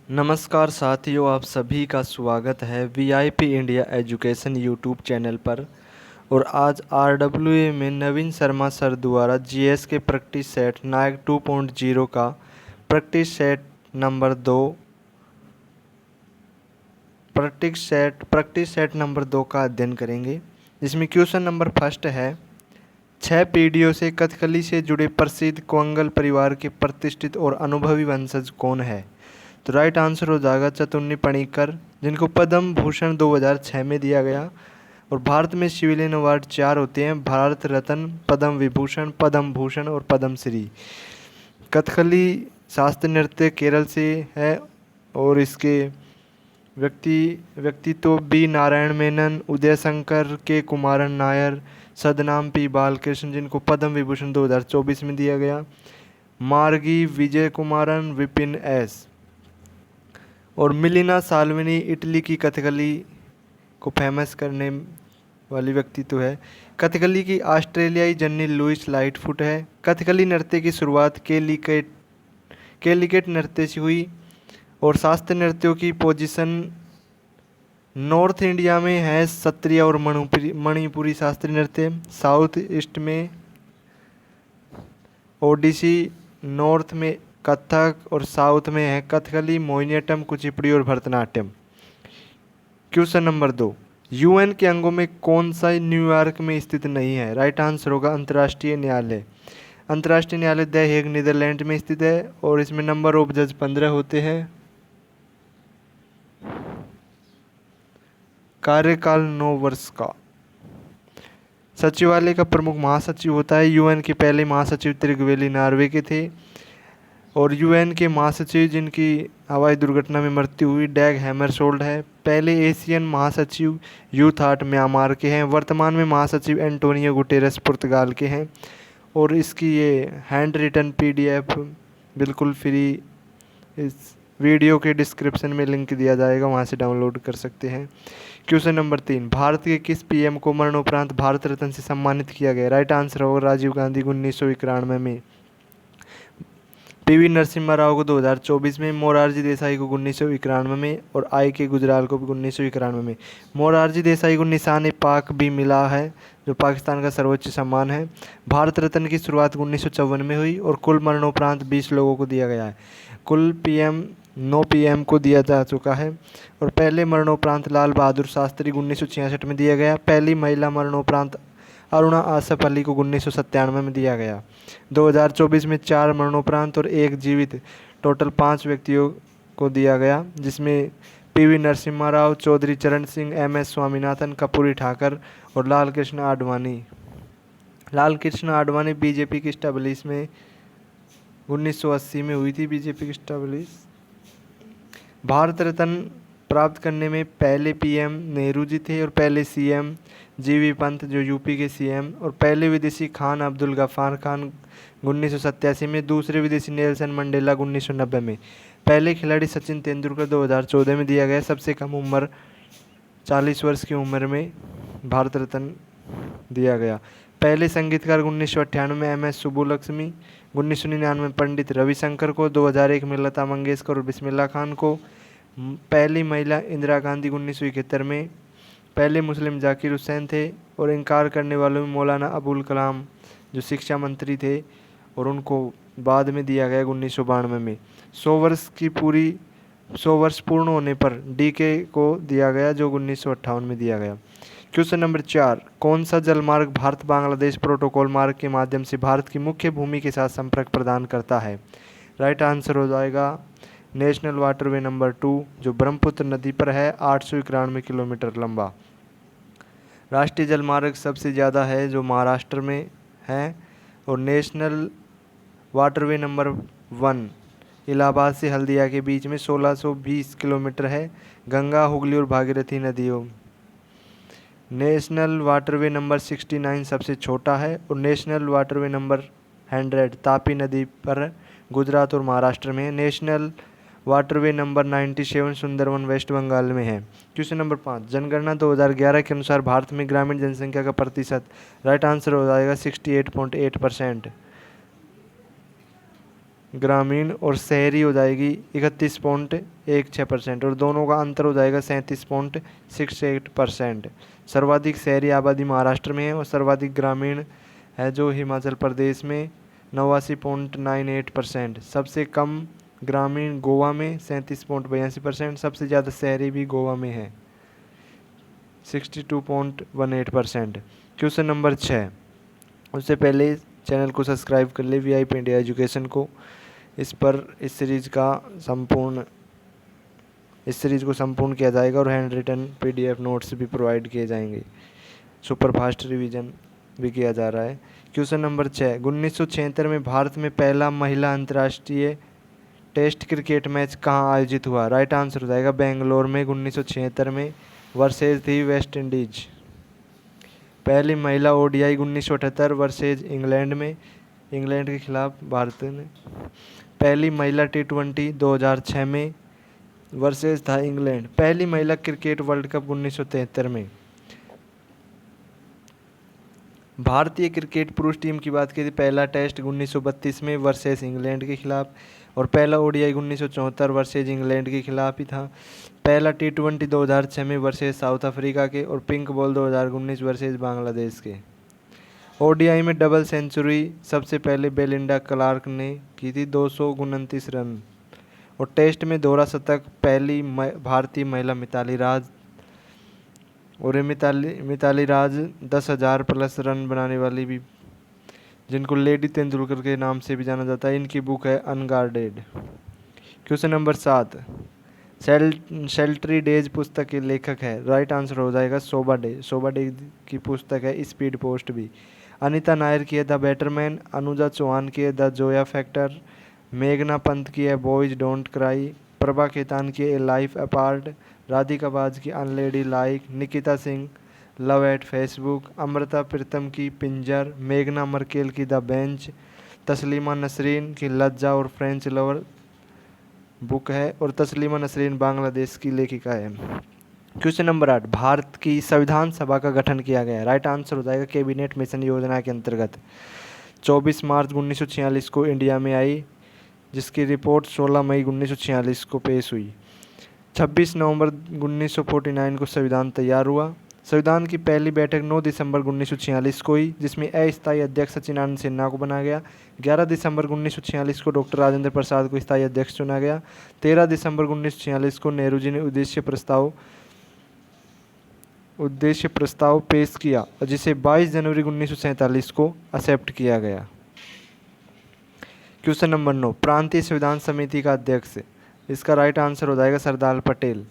नमस्कार साथियों, आप सभी का स्वागत है VIP India education YouTube channel पर। और आज आरडब्ल्यूए में नवीन शर्मा सर द्वारा जीएस के प्रैक्टिस सेट नायक 2.0 का प्रैक्टिस सेट नंबर 2 का अध्ययन करेंगे। जिसमें क्वेश्चन नंबर फर्स्ट है, 6 पीढ़ियों से कथकली से जुड़े प्रसिद्ध कोंगल परिवार के प्रतिष्ठित और अनुभवी वंशज कौन है? तो राइट आंसर हो जाएगा चतुन्नी पणिक्कर, जिनको पद्म भूषण 2006 में दिया गया। और भारत में सिविलियन अवार्ड 4 होते हैं: भारत रत्न, पद्म भूषण और पद्म श्री। कथकली शास्त्रीय नृत्य केरल से है और इसके व्यक्तित्व बी नारायण मेनन, उदय शंकर, के कुमारन नायर, सदनाम पी बालकृष्ण, जिनको पद्म विभूषण 2024 में दिया गया। मार्गी विजय कुमारन, विपिन एस। और मिलिना साल्विनी इटली की कथकली को फेमस करने वाली व्यक्तित्व है। कथकली की ऑस्ट्रेलियाई जननी लुइस लाइटफुट है। कथकली नृत्य की शुरुआत केलिकेट नृत्य से हुई। और शास्त्रीय नृत्यों की पोजीशन नॉर्थ इंडिया में है सत्रिय और मणिपुरी शास्त्रीय नृत्य, साउथ ईस्ट में ओडिसी, नॉर्थ में कथक और साउथ में है कथकली, मोहिनीअट्टम, कुचिपुड़ी और भरतनाट्यम। क्वेश्चन नंबर 2, यूएन के अंगों में कौन सा न्यूयॉर्क में स्थित नहीं है? राइट आंसर होगा अंतर्राष्ट्रीय न्यायालय। अंतर्राष्ट्रीय न्यायालय द हेग नीदरलैंड में स्थित है और इसमें नंबर ऑफ जज 15 होते हैं। कार्यकाल 9 वर्ष का। सचिवालय का प्रमुख महासचिव होता है। यूएन के पहले महासचिव त्रिगवेली नॉर्वे के थे। और यूएन के महासचिव जिनकी हवाई दुर्घटना में मृत्यु हुई, डैग हैमरशोल्ड है। पहले एशियन महासचिव यूथ आर्ट म्यांमार के हैं। वर्तमान में महासचिव एंटोनियो गुटेरेस पुर्तगाल के हैं। और इसकी ये हैंड रिटन पीडीएफ बिल्कुल फ्री इस वीडियो के डिस्क्रिप्शन में लिंक दिया जाएगा, वहाँ से डाउनलोड कर सकते हैं। क्वेश्चन नंबर 3, भारत के किस पीएम को मरणोपरांत भारत रत्न से सम्मानित किया गया? राइट आंसर होगा राजीव गांधी को 1991 में, पीवी नरसिम्हा राव को 2024 में, मोरारजी देसाई को 1991 में और आई के गुजराल को भी 1991 में। मोरारजी देसाई को निशान पाक भी मिला है, जो पाकिस्तान का सर्वोच्च सम्मान है। भारत रत्न की शुरुआत 1954 में हुई और कुल मरणोपरांत 20 लोगों को दिया गया है। कुल पीएम 9 पीएम को दिया जा चुका है। और पहले मरणोपरांत लाल बहादुर शास्त्री को 1966 में दिया गया। पहली महिला मरणोपरांत अरुणा आसफ अली को 1997 में दिया गया। 2024 में 4 मरणोपरांत और 1 जीवित, टोटल 5 व्यक्तियों को दिया गया, जिसमें पीवी नरसिम्हा राव, चौधरी चरण सिंह, एमएस स्वामीनाथन, कपूरी ठाकर और लाल कृष्ण आडवाणी। लाल कृष्ण आडवाणी बीजेपी की स्टैब्लिश में 1980 में हुई थी बीजेपी की स्टैब्लिश। भारत रत्न प्राप्त करने में पहले पीएम नेहरू जी थे और पहले सीएम जीवी पंत जो यूपी के सीएम, और पहले विदेशी खान अब्दुल गफ्फार खान 1987 में, दूसरे विदेशी नेल्सन मंडेला 1990 में। पहले खिलाड़ी सचिन तेंदुलकर 2014 में दिया गया। सबसे कम उम्र 40 वर्ष की उम्र में भारत रत्न दिया गया। पहले संगीतकार 1998 में एम एस सुब्बुलक्ष्मी, 1999 में पंडित रविशंकर को, 2001 में लता मंगेशकर और बिस्मिल्लाह खान को। पहली महिला इंदिरा गांधी 1971 में। पहले मुस्लिम जाकिर हुसैन थे। और इनकार करने वालों में मौलाना अबुल कलाम जो शिक्षा मंत्री थे, और उनको बाद में दिया गया 1992 में। 100 वर्ष पूर्ण होने पर डीके को दिया गया, जो 1958 में दिया गया। क्वेश्चन नंबर 4, कौन सा जलमार्ग भारत बांग्लादेश प्रोटोकॉल मार्ग के माध्यम से भारत की मुख्य भूमि के साथ संपर्क प्रदान करता है? राइट आंसर हो जाएगा नेशनल वाटरवे नंबर 2, जो ब्रह्मपुत्र नदी पर है, 891 किलोमीटर लंबा। राष्ट्रीय जलमार्ग सबसे ज़्यादा है जो महाराष्ट्र में है। और नेशनल वाटरवे नंबर 1 इलाहाबाद से हल्दिया के बीच में 1620 किलोमीटर है, गंगा, हुगली और भागीरथी नदियों। नेशनल वाटरवे नंबर 69 सबसे छोटा है। और नेशनल वाटरवे नंबर 100 तापी नदी पर गुजरात और महाराष्ट्र में है। National waterway number 97 Sundarban West Bengal में है। क्वेश्चन नंबर 5, जनगणना 2011 के अनुसार भारत में ग्रामीण जनसंख्या का प्रतिशत? राइट आंसर हो जाएगा 68.8%। ग्रामीण और शहरी हो जाएगी 31.16%, और दोनों का अंतर हो जाएगा 37.68%। सर्वाधिक शहरी आबादी महाराष्ट्र में है और सर्वाधिक ग्रामीण है जो हिमाचल प्रदेश में 89.98%। सबसे कम ग्रामीण गोवा में 37.82%। सबसे ज़्यादा शहरी भी गोवा में है 62.18%। Question number 6। उससे पहले चैनल को सब्सक्राइब कर ले VIP इंडिया एजुकेशन को। इस सीरीज को संपूर्ण किया जाएगा और हैंड रिटन PDF नोट्स भी प्रोवाइड किए जाएंगे। सुपर फास्ट रिवीजन भी किया जा रहा है। Question number 6। 1976 में भारत में पहला महिला अंतर्राष्ट्रीय टेस्ट क्रिकेट मैच कहाँ आयोजित हुआ? राइट आंसर हो जाएगा बेंगलोर में 1976 में, वर्सेज थी वेस्ट इंडीज। पहली महिला ODI 1978 वर्सेज इंग्लैंड में, इंग्लैंड के खिलाफ भारत ने। पहली महिला T20 2006 में, वर्सेज था इंग्लैंड। पहली महिला क्रिकेट वर्ल्ड कप 1973 में। भारतीय क्रिकेट पुरुष टीम की बात की थी, पहला टेस्ट 1932 में वर्सेस इंग्लैंड के खिलाफ, और पहला ODI 1974 वर्सेज इंग्लैंड के खिलाफ ही था। पहला T20 2006 में वर्सेज साउथ अफ्रीका के, और पिंक बॉल 2019 वर्सेज बांग्लादेश के। ODI में डबल सेंचुरी सबसे पहले बेलिंडा क्लार्क ने की थी 229 रन, और टेस्ट में दोहरा शतक पहली भारतीय महिला मिताली राज, और मिताली राज 10,000 प्लस रन बनाने वाली भी, जिनको लेडी तेंदुलकर के नाम से भी जाना जाता है। इनकी बुक है अनगार्डेड। Question number 7। शेल्ट्री डेज पुस्तक के लेखक है? राइट आंसर हो जाएगा शोभा डे। शोभा डे की पुस्तक है स्पीड पोस्ट भी। अनीता नायर की है the better man, Anuja Chauhan की है द जोया फैक्टर, मेघना पंत की है boys don't cry, Prabha Khaitan की a life apart, Radhika Vaz की unladylike, Nikita Singh love at Facebook, Amrita Pritam की पिंजर, मेघना मर्केल की द बेंच, तस्लीमा नसरीन की लज्जा और फ्रेंच लवर बुक है, और तस्लीमा नसरीन बांग्लादेश की लेखिका है। Question number 8। भारत की संविधान सभा का गठन किया गया है? राइट आंसर हो जाएगा कैबिनेट मिशन योजना के अंतर्गत। 24 मार्च 1946 को इंडिया में आई, जिसकी रिपोर्ट 16 मई 1946 को पेश हुई। 26 नवंबर 1949 को संविधान तैयार हुआ। संविधान की पहली बैठक 9 दिसंबर 1946 को हुई, जिसमें अस्थायी अध्यक्ष सचिदानंद सिन्हा को बनाया गया। 11 दिसंबर 1946 को डॉक्टर राजेंद्र प्रसाद को स्थायी अध्यक्ष चुना गया। 13 दिसंबर 1946 को नेहरू जी ने उद्देश्य प्रस्ताव पेश किया, और जिसे 22 जनवरी 1947 को एक्सेप्ट किया गया। Question number 9। प्रांतीय संविधान समिति का अध्यक्ष? इसका राइट आंसर हो जाएगा सरदार पटेल।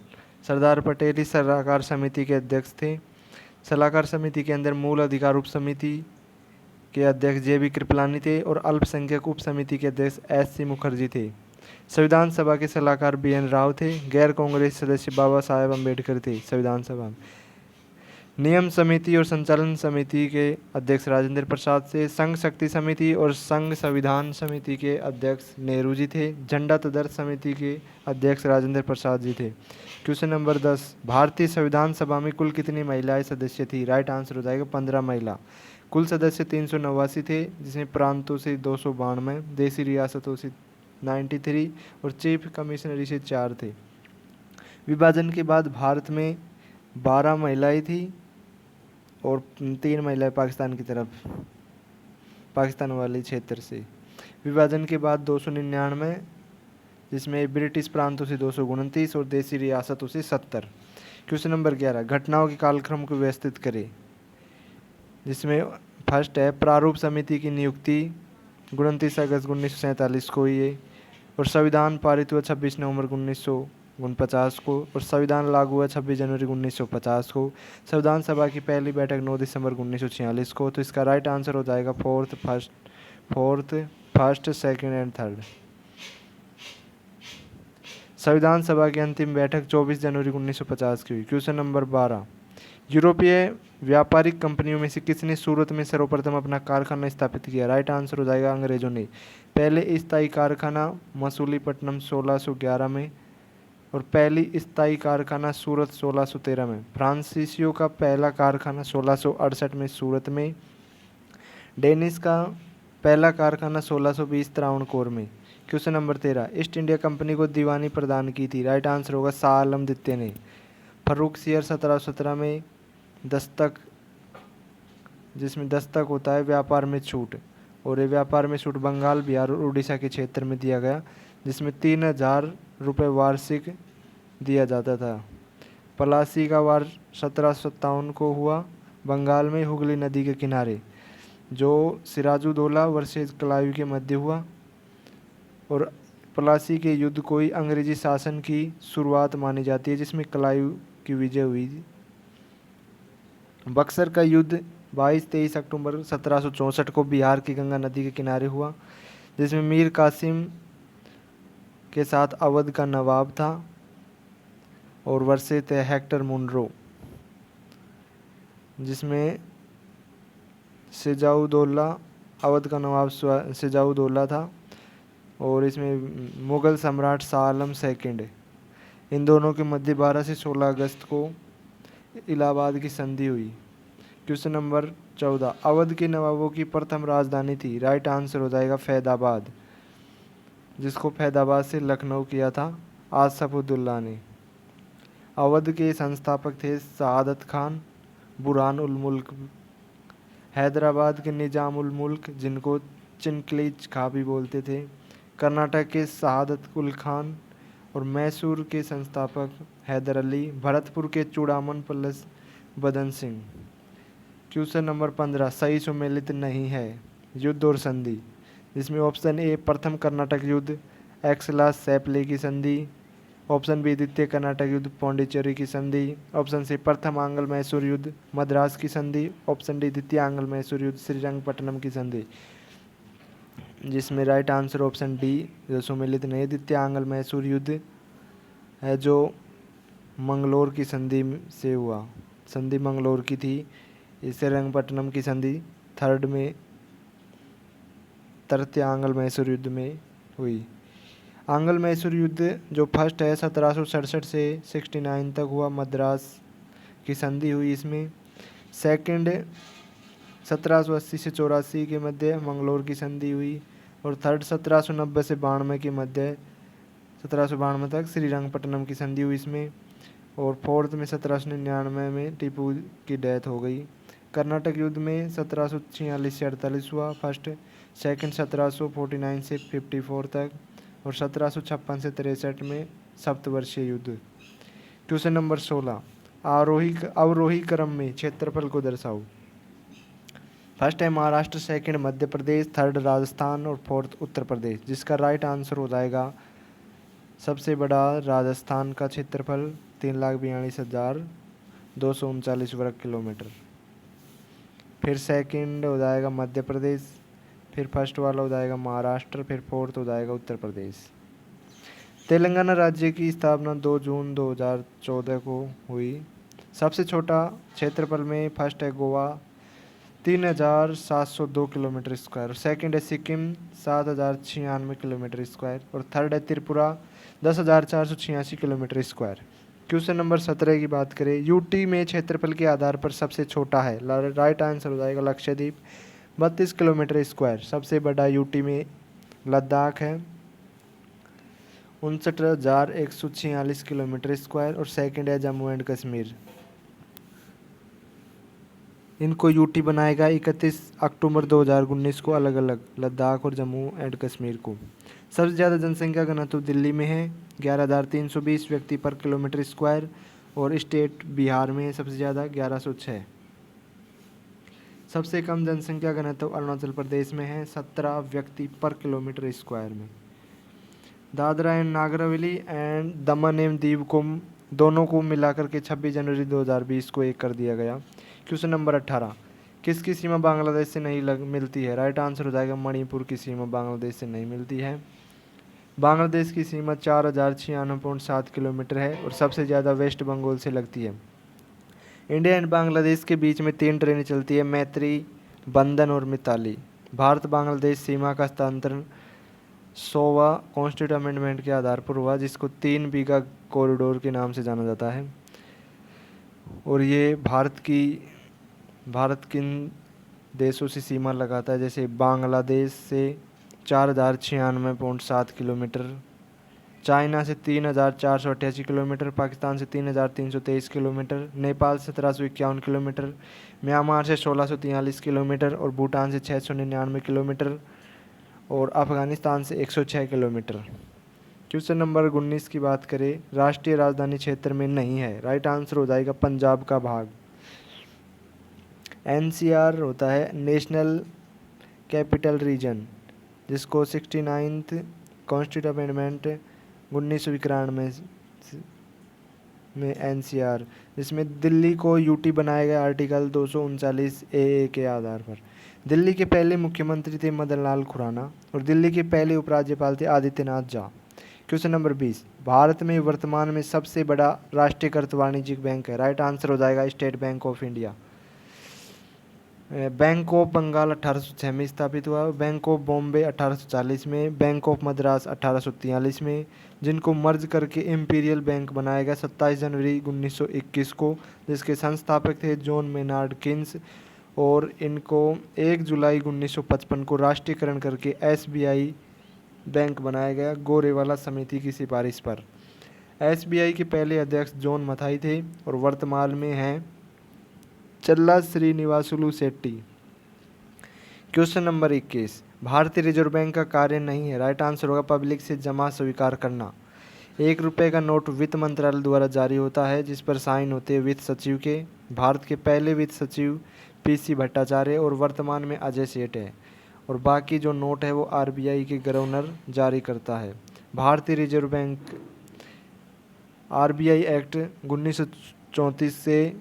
सरदार पटेल ही सलाहकार समिति के अध्यक्ष थे। सलाहकार समिति के अंदर मूल अधिकार उप समिति के अध्यक्ष JB कृपलानी थे, और अल्पसंख्यक उप समिति के अध्यक्ष SC मुखर्जी थे। संविधान सभा के सलाहकार BN राव थे। गैर कांग्रेस सदस्य बाबा साहेब अम्बेडकर थे संविधान सभा में। नियम समिति और संचालन समिति के अध्यक्ष राजेंद्र प्रसाद थे। संघ शक्ति समिति और संघ संविधान समिति के अध्यक्ष नेहरू जी थे। झंडा तदर्थ समिति के अध्यक्ष राजेंद्र प्रसाद जी थे। Question number 10। भारतीय संविधान सभा में कुल कितनी महिलाएं सदस्य थी? राइट आंसर हो जाएगा 15 महिला। कुल सदस्य 389 थे, जिसमें प्रांतों से 292, देशी रियासतों से 93 और चीफ कमिश्नरी से 4 थे। विभाजन के बाद भारत में 12 महिलाएं थी और 3 महिलाएं पाकिस्तान की तरफ, पाकिस्तान वाले क्षेत्र से। विभाजन के बाद 299, जिसमें ब्रिटिश प्रांतों से 229 और देशी रियासतों से 70। Question number 11। घटनाओं के कालक्रम को व्यवस्थित करें, जिसमें फर्स्ट है प्रारूप समिति की नियुक्ति 29 अगस्त 1947 को हुई है, और संविधान पारित हुआ 26 नवंबर 1949 को, और संविधान लागू हुआ 26 जनवरी 1950 को। संविधान सभा की पहली बैठक 9 दिसंबर 1946 को। तो इसका राइट आंसर हो जाएगा fourth, first, second and third. संविधान सभा की अंतिम बैठक 24 जनवरी 1950 की हुई। Question number 12। यूरोपीय व्यापारिक कंपनियों में से किसने सूरत में सर्वप्रथम अपना कारखाना स्थापित किया? राइट आंसर हो जाएगा अंग्रेजों ने। पहले स्थायी कारखाना मसूलीपट्टनम 1611 में, और पहली स्थायी कारखाना सूरत 1613 में। फ्रांसीसियों का पहला कारखाना 1668 में सूरत में। डेनिस का पहला कारखाना 1620 त्रावणकोर में। Question number 13, east India company को दीवानी प्रदान की थी। राइट आंसर होगा शाह आलम द्वितीय ने। फर्रुख सियर 1717 में दस्तक, जिसमें दस्तक होता है व्यापार में छूट, और ये व्यापार में छूट बंगाल, बिहार और उड़ीसा के क्षेत्र में दिया गया, जिसमें 3000 रुपये वार्षिक दिया जाता था। पलासी का वार 1757 को हुआ बंगाल में हुगली नदी के किनारे, जो सिराजुद्दौला वर्सेस क्लाइव के मध्य हुआ। और पलासी के युद्ध को ही अंग्रेजी शासन की शुरुआत मानी जाती है, जिसमें क्लाइव की विजय हुई थी। बक्सर का युद्ध 22-23 अक्टूबर 1764 को बिहार की गंगा नदी के किनारे हुआ, जिसमें मीर कासिम के साथ अवध का नवाब था और वर्षे थे हेक्टर मुनरो, जिसमें सिराजुद्दौला, अवध का नवाब सिराजुद्दौला था, और इसमें मुग़ल सम्राट शाह आलम सेकंड, इन दोनों के मध्य 12 से 16 अगस्त को इलाहाबाद की संधि हुई। क्वेश्चन नंबर 14, अवध के नवाबों की प्रथम राजधानी थी। राइट आंसर हो जाएगा फैदाबाद, जिसको फैदाबाद से लखनऊ किया था आसफउद्दौला ने। अवध के संस्थापक थे शहादत खान, बुरहान उल मुल्क। हैदराबाद के निजाम उल मुल्क, जिनको चिनक्लीज खां भी बोलते थे। कर्नाटक के शहादत उल खान, और मैसूर के संस्थापक हैदर अली। भरतपुर के चूड़ामन प्लस बदन सिंह। क्वेश्चन नंबर 15, सही सुमेलित नहीं है युद्ध और संधि, जिसमें ऑप्शन ए प्रथम कर्नाटक युद्ध एक्सला सैपले की संधि, ऑप्शन बी द्वितीय कर्नाटक युद्ध पौंडीचेरी की संधि, ऑप्शन सी प्रथम आंग्ल मैसूर युद्ध मद्रास की संधि, ऑप्शन डी द्वितीय आंग्ल मैसूर युद्ध श्रीरंगपट्टनम की संधि, जिसमें राइट आंसर ऑप्शन डी जो सुमेलित नहीं, द्वितीय आंग्ल मैसूर युद्ध है, जो मंगलोर की संधि से हुआ। संधि मंगलोर की थी। इससे श्रीरंगपट्टनम की संधि थर्ड में तृतीय आंग्ल मैसूर युद्ध में हुई। आंग्ल मैसूर युद्ध जो फर्स्ट है 1767 से 69 तक हुआ, मद्रास की संधि हुई इसमें। सेकंड 1780 से 84 के मध्य मंगलोर की संधि हुई, और थर्ड 1790 से 92 के मध्य 1792 तक श्रीरंगपट्टनम की संधि हुई इसमें, और फोर्थ में 1799 में टीपू की डेथ हो गई। कर्नाटक युद्ध में 1746 से 48 हुआ फर्स्ट, सेकंड 1749 से 54 तक, और 1756 से 63 में सप्तवर्षीय युद्ध। क्वेश्चन नंबर 16, अवरोही क्रम में क्षेत्रफल को दर्शाओ। फर्स्ट है महाराष्ट्र, सेकंड मध्य प्रदेश, थर्ड राजस्थान और फोर्थ उत्तर प्रदेश, जिसका राइट आंसर हो जाएगा सबसे बड़ा राजस्थान का क्षेत्रफल 3,42,239 वर्ग किलोमीटर। फिर सेकंड हो जाएगा मध्य प्रदेश, फिर फर्स्ट वाला हो जाएगा महाराष्ट्र, फिर फोर्थ हो जाएगा उत्तर प्रदेश। तेलंगाना राज्य की स्थापना 2 जून 2014 को हुई। सबसे छोटा क्षेत्रफल में फर्स्ट है गोवा 3,702 किलोमीटर स्क्वायर, सेकंड है सिक्किम 7,096 किलोमीटर स्क्वायर, और थर्ड है Tripura 10,486 kilometre square. Question number 17 की बात करें, यूटी में क्षेत्रफल के आधार पर सबसे छोटा है। राइट आंसर हो जाएगा लक्षद्वीप 32 किलोमीटर स्क्वायर। सबसे बड़ा यूटी में लद्दाख है 59,146 किलोमीटर स्क्वायर, और सेकंड है जम्मू एंड कश्मीर। इनको यूटी बनाएगा 31 अक्टूबर 2019 को अलग अलग, लद्दाख और जम्मू एंड कश्मीर को। सबसे ज़्यादा जनसंख्या घनत्व दिल्ली में है 11,320 व्यक्ति पर किलोमीटर स्क्वायर, और स्टेट बिहार में है सबसे ज़्यादा 1106। सबसे कम जनसंख्या घनत्व अरुणाचल प्रदेश में है 17 व्यक्ति पर किलोमीटर स्क्वायर में। दादरा एंड नागर हवेली एंड दमन एवं दीव को दोनों को मिलाकर के 26 जनवरी 2020 को एक कर दिया गया। क्वेश्चन नंबर 18, किसकी सीमा बांग्लादेश से नहीं मिलती है। राइट आंसर हो जाएगा मणिपुर की सीमा बांग्लादेश से नहीं मिलती है। बांग्लादेश की सीमा 4,096.7 किलोमीटर है, और सबसे ज़्यादा वेस्ट बंगाल से लगती है। इंडिया एंड बांग्लादेश के बीच में 3 ट्रेनें चलती है, मैत्री, बंधन और मिताली। भारत बांग्लादेश सीमा का हस्तांतरण 100वां कॉन्स्टिट्यूट अमेंडमेंट के आधार पर हुआ, जिसको 3 बीघा कॉरिडोर के नाम से जाना जाता है। और ये भारत किन देशों से सीमा लगाता है, जैसे बांग्लादेश से, 4096.7 किलोमीटर, चाइना से 3488 किलोमीटर, पाकिस्तान से 3323 किलोमीटर, नेपाल से 1751 किलोमीटर, म्यांमार से 1643 किलोमीटर और भूटान से 699 किलोमीटर और अफ़गानिस्तान से 106 किलोमीटर। क्वेश्चन नंबर 19 की बात करें, राष्ट्रीय राजधानी क्षेत्र में नहीं है। राइट आंसर हो जाएगा पंजाब का भाग। एनसीआर होता है नेशनल कैपिटल रीजन, जिसको 69th कॉन्स्टिट्यूशन अमेंडमेंट 1991 में एनसीआर, जिसमें दिल्ली को यूटी बनाया गया आर्टिकल 239 ए के आधार पर। दिल्ली के पहले मुख्यमंत्री थे मदन लाल खुराना और दिल्ली के पहले उपराज्यपाल थे आदित्यनाथ झा। क्वेश्चन नंबर 20, भारत में वर्तमान में सबसे बड़ा राष्ट्रीयकृत वाणिज्यिक बैंक है। राइट आंसर हो जाएगा स्टेट बैंक ऑफ इंडिया। बैंक ऑफ बंगाल 1806 में स्थापित हुआ, बैंक ऑफ बॉम्बे 1840 में, बैंक ऑफ मद्रास 1843 में, जिनको मर्ज करके इम्पीरियल बैंक बनाया गया 27 जनवरी 1921 को, जिसके संस्थापक थे जॉन मेनार्ड किन्स, और इनको 1 जुलाई 1955 को राष्ट्रीयकरण करके एसबीआई बैंक बनाया गया गोरेवाला समिति की सिफारिश पर। एसबीआई के पहले अध्यक्ष जॉन मथाई थे और वर्तमान में हैं चल्ला श्रीनिवासुलु शेट्टी। क्वेश्चन नंबर 21, भारतीय रिजर्व बैंक का कार्य नहीं है। राइट आंसर होगा पब्लिक से जमा स्वीकार करना। 1 रुपये का नोट वित्त मंत्रालय द्वारा जारी होता है, जिस पर साइन होते हैं वित्त सचिव के। भारत के पहले वित्त सचिव पीसी भट्टाचार्य और वर्तमान में अजय सेठ है, और बाकी जो नोट है वो आरबीआई के गवर्नर जारी करता है। भारतीय रिजर्व बैंक आरबीआई एक्ट 1934 से,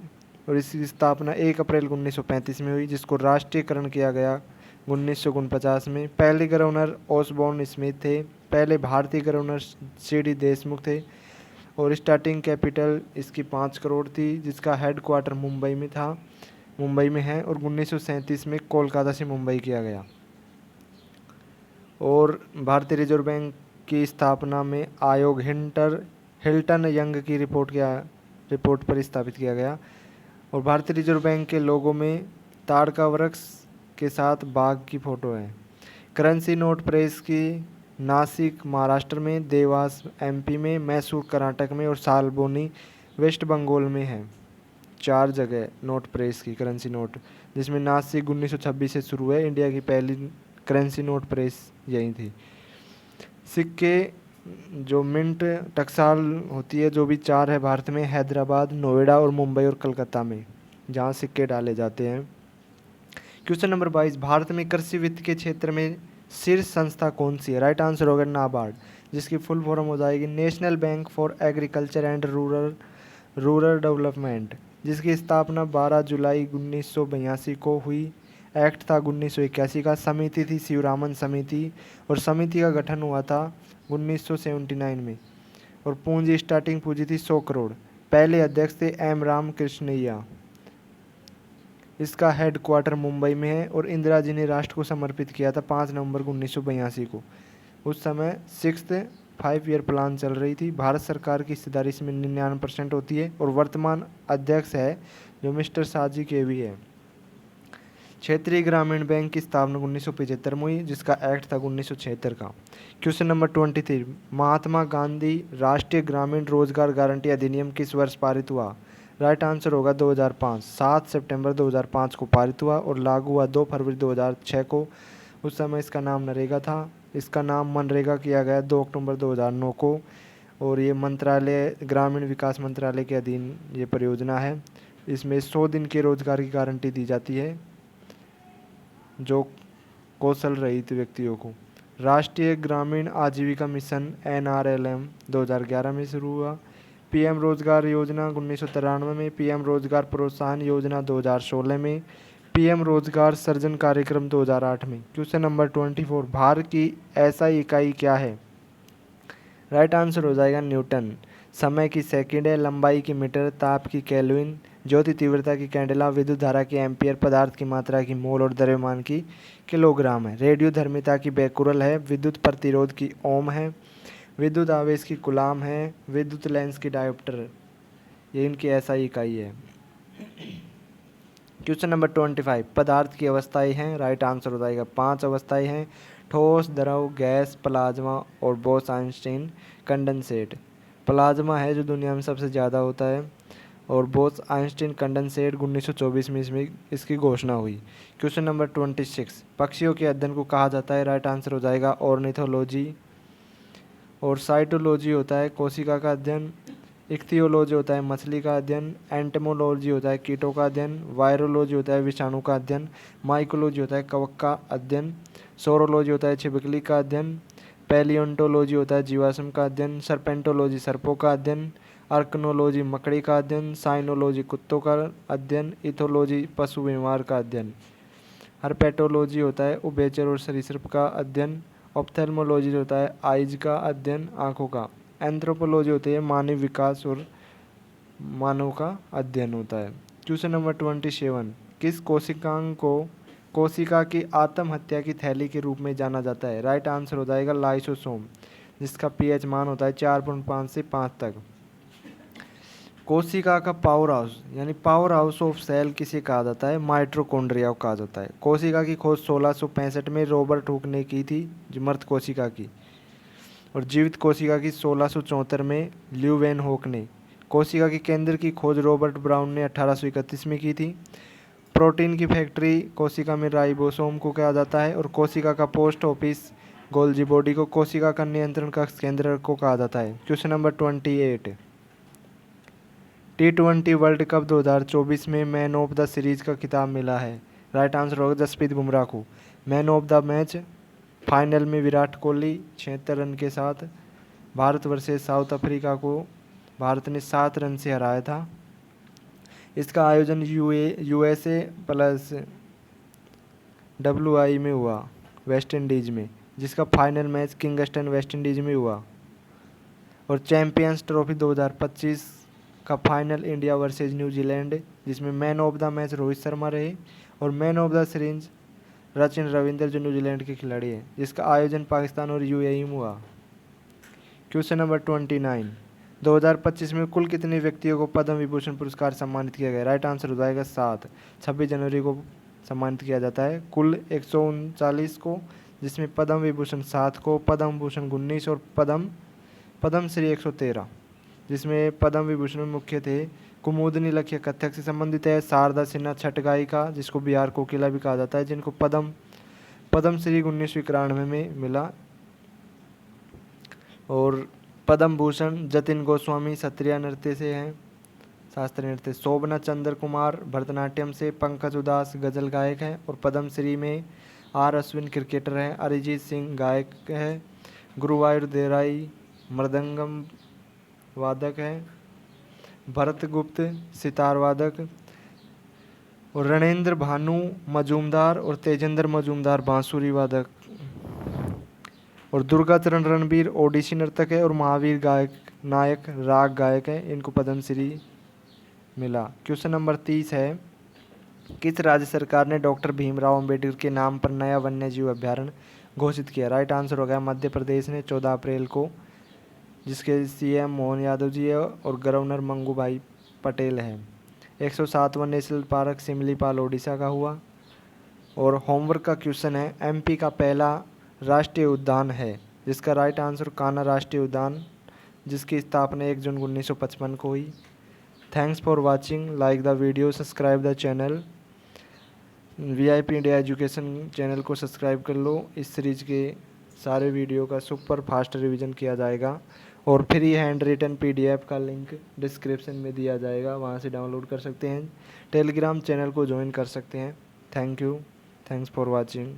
और इसकी स्थापना 1 अप्रैल 1935 में हुई, जिसको राष्ट्रीयकरण किया गया 1949 में। पहले गवर्नर ऑसबॉर्न स्मिथ थे, पहले भारतीय गवर्नर सीडी देशमुख थे, और स्टार्टिंग कैपिटल इसकी 5 करोड़ थी, जिसका हेडक्वार्टर मुंबई में है, और 1937 में कोलकाता से मुंबई किया गया। और भारतीय रिजर्व बैंक की स्थापना में आयोग हिल्टन यंग की रिपोर्ट पर स्थापित किया गया। और भारतीय रिजर्व बैंक के लोगों में ताड़का वृक्ष के साथ बाघ की फ़ोटो है। करेंसी नोट प्रेस की नासिक महाराष्ट्र में, देवास एमपी में, मैसूर कर्नाटक में और सालबोनी वेस्ट बंगाल में है। 4 जगह नोट प्रेस की करेंसी नोट, जिसमें नासिक 1926 से शुरू है। इंडिया की पहली करेंसी नोट प्रेस यही थी। सिक्के जो मिंट टकसाल होती है, जो भी 4 है भारत में, हैदराबाद, नोएडा और मुंबई और कलकत्ता में, जहाँ सिक्के डाले जाते हैं। क्वेश्चन नंबर 22, भारत में कृषि वित्त के क्षेत्र में शीर्ष संस्था कौन सी है। राइट आंसर होगा नाबार्ड, जिसकी फुल फॉर्म हो जाएगी national bank for agriculture and rural development, जिसकी स्थापना 12 जुलाई 1982 को हुई। एक्ट था 1981 का। समिति थी शिवरामन समिति, और समिति का गठन हुआ था 1979 में, और स्टार्टिंग पूंजी थी 100 करोड़। पहले अध्यक्ष थे एम राम कृष्णैया। इसका हेडक्वार्टर मुंबई में है, और इंदिरा जी ने राष्ट्र को समर्पित किया था 5 नवंबर 1982 को। उस समय 6th 5 ईयर प्लान चल रही थी। भारत सरकार की हिस्सेदारी इसमें 99% होती है, और वर्तमान अध्यक्ष है जो मिस्टर साजी के भी है। क्षेत्रीय ग्रामीण बैंक की स्थापना 1975 में हुई, जिसका एक्ट था 1976 का। क्वेश्चन नंबर 23, महात्मा गांधी राष्ट्रीय ग्रामीण रोजगार गारंटी अधिनियम किस वर्ष पारित हुआ। राइट आंसर होगा 2005। 7 सितंबर 2005 को पारित हुआ और लागू हुआ 2 फरवरी 2006 को। उस समय इसका नाम नरेगा था, इसका नाम मनरेगा किया गया 2 अक्टूबर 2009 को, और ये मंत्रालय ग्रामीण विकास मंत्रालय के अधीन ये परियोजना है। इसमें 100 दिन के रोजगार की गारंटी दी जाती है जो कौशल रहित व्यक्तियों को। राष्ट्रीय ग्रामीण आजीविका मिशन NRLM 2011 में शुरू हुआ। पीएम रोजगार योजना 1993 में, पीएम रोजगार प्रोत्साहन योजना 2016 में, पीएम रोजगार सृजन कार्यक्रम 2008 में। क्वेश्चन नंबर 24, भार की एसआई इकाई क्या है। राइट आंसर हो जाएगा न्यूटन। समय की सेकंड है, लंबाई की मीटर, ताप की केल्विन, ज्योति तीव्रता की कैंडेला, विद्युत धारा की एम्पियर, पदार्थ की मात्रा की मोल और द्रव्यमान की किलोग्राम है। रेडियो धर्मिता की बैकुरल है, विद्युत प्रतिरोध की ओम है, विद्युत आवेश की कूलाम है, विद्युत लेंस की डायोप्टर, ये इनकी एसआई इकाई है। क्वेश्चन नंबर 25, पदार्थ की अवस्थाएं हैं। राइट आंसर हो जाएगा 5 अवस्थाएं हैं। ठोस, द्रव, गैस, प्लाज्मा और बोस आइंस्टीन कंडेंसेट। प्लाज्मा है जो दुनिया में सबसे ज़्यादा होता है और बोस आइंस्टीन कंडेंसेट 1924 में इसमें इसकी घोषणा हुई। क्वेश्चन नंबर 26, पक्षियों के अध्ययन को कहा जाता है? राइट आंसर हो जाएगा ऑर्निथोलॉजी। और साइटोलॉजी होता है कोशिका का अध्ययन, इक्थियोलॉजी होता है मछली का अध्ययन, एंटमोलॉजी होता है कीटों का अध्ययन, वायरोलॉजी होता है विषाणु का अध्ययन, माइकोलॉजी होता है कवक का अध्ययन, सोरोलॉजी होता है छिपकली का अध्ययन, पैलियोंटोलॉजी होता है जीवाश्म का अध्ययन, सर्पेंटोलॉजी सर्पों का अध्ययन, आर्कनोलॉजी मकड़ी का अध्ययन, साइनोलॉजी कुत्तों का अध्ययन, इथोलॉजी पशु बीमार का अध्ययन, हर्पेटोलॉजी होता है उभयचर और सरीसृप का अध्ययन, ऑप्थेल्मोलॉजी होता है आइज का अध्ययन आँखों का, एंथ्रोपोलॉजी होती है मानव विकास और मानव का अध्ययन होता है। क्वेश्चन नंबर 27, किस कोशिकांग को कोशिका की आत्महत्या की थैली के रूप में जाना जाता है? राइट आंसर हो जाएगा लाइसोसोम, जिसका pH मान होता है 4.5 से 5 तक। कोशिका का पावर हाउस यानी पावर हाउस ऑफ सेल किसे कहा जाता है? माइटोकॉन्ड्रिया को कहा जाता है। कोशिका की खोज 1665 में रॉबर्ट हुक ने की थी, जो मृत कोशिका की, और जीवित कोशिका की 1674 में ल्यूवेन होक ने। कोशिका के केंद्र की खोज रॉबर्ट ब्राउन ने 1831 में की थी। प्रोटीन की फैक्ट्री कोशिका में राइबोसोम को कहा जाता है और कोशिका का पोस्ट ऑफिस गोल्जी बॉडी को कोशिका का नियंत्रण कक्ष केंद्र को कहा जाता है। Question number 28, T20 world cup 2024 में मैन ऑफ द सीरीज का खिताब मिला है? राइट आंसर होगा जसप्रीत बुमराह को। Man of the match final में विराट कोहली 76 रन के साथ। भारत वर्सेस साउथ अफ्रीका को भारत ने 7 रन से हराया था। इसका आयोजन USA प्लस WI में हुआ, वेस्ट इंडीज़ में, जिसका final match Kingston West Indies में हुआ। और चैंपियंस ट्रॉफी 2025 का फाइनल इंडिया वर्सेस न्यूजीलैंड, जिसमें man of the match Rohit Sharma रहे और man of the series Sachin Ravindra जो न्यूजीलैंड के खिलाड़ी हैं, जिसका आयोजन पाकिस्तान और UAE में हुआ। क्वेश्चन नंबर 29, 2025 में कुल कितने व्यक्तियों को पद्म विभूषण पुरस्कार सम्मानित किया गया? राइट आंसर हो जाएगा 7। 26 जनवरी को सम्मानित किया जाता है कुल 139 को, जिसमें पद्म विभूषण 7 को, पद्म भूषण 19 और पद्मश्री 113, जिसमें पद्म विभूषण में मुख्य थे कुमुदनी लक्ष्य कथक से संबंधित है, शारदा सिन्हा छठ गायिका जिसको बिहार कोकिला भी कहा जाता है, जिनको पद्मश्री 1991 में मिला। और पद्म भूषण जतिन गोस्वामी सत्रिया नृत्य से हैं, शास्त्रीय नृत्य। शोभना चंद्र कुमार भरतनाट्यम से, पंकज उदास गजल गायक हैं और पद्मश्री में R अश्विन क्रिकेटर हैं, अरिजीत सिंह गायक है, गुरुवायूर देराई मृदंगम वादक है, भरत गुप्त सितार वादक और रणेंद्र भानु मजूमदार और तेजेंद्र मजूमदार बांसुरी वादक और दुर्गाचरण रणबीर ओडिसी नर्तक है और महावीर नायक राग गायक है, इनको पद्मश्री मिला। क्वेश्चन नंबर 30 है, किस राज्य सरकार ने डॉक्टर भीमराव अंबेडकर के नाम पर नया वन्य जीव अभ्यारण्य घोषित किया? राइट आंसर हो गया मध्य प्रदेश ने 14 अप्रैल को, जिसके CM मोहन यादव जी है और गवर्नर मंगू भाई पटेल हैं। 107वां नेशनल पार्क सिमलीपाल ओडिशा का हुआ। और होमवर्क का क्वेश्चन है, MP का पहला राष्ट्रीय उद्यान है? जिसका राइट आंसर कान्हा राष्ट्रीय उद्यान, जिसकी स्थापना 1 जून 1955 को हुई। Thanks for watching, like the video, subscribe the channel. VIP India education channel को सब्सक्राइब कर लो। इस सीरीज के सारे वीडियो का सुपर फास्ट रिवीजन किया जाएगा और फ्री हैंड रिटन PDF का लिंक डिस्क्रिप्शन में दिया जाएगा, वहाँ से डाउनलोड कर सकते हैं। टेलीग्राम चैनल को ज्वाइन कर सकते हैं। Thank you, thanks for watching.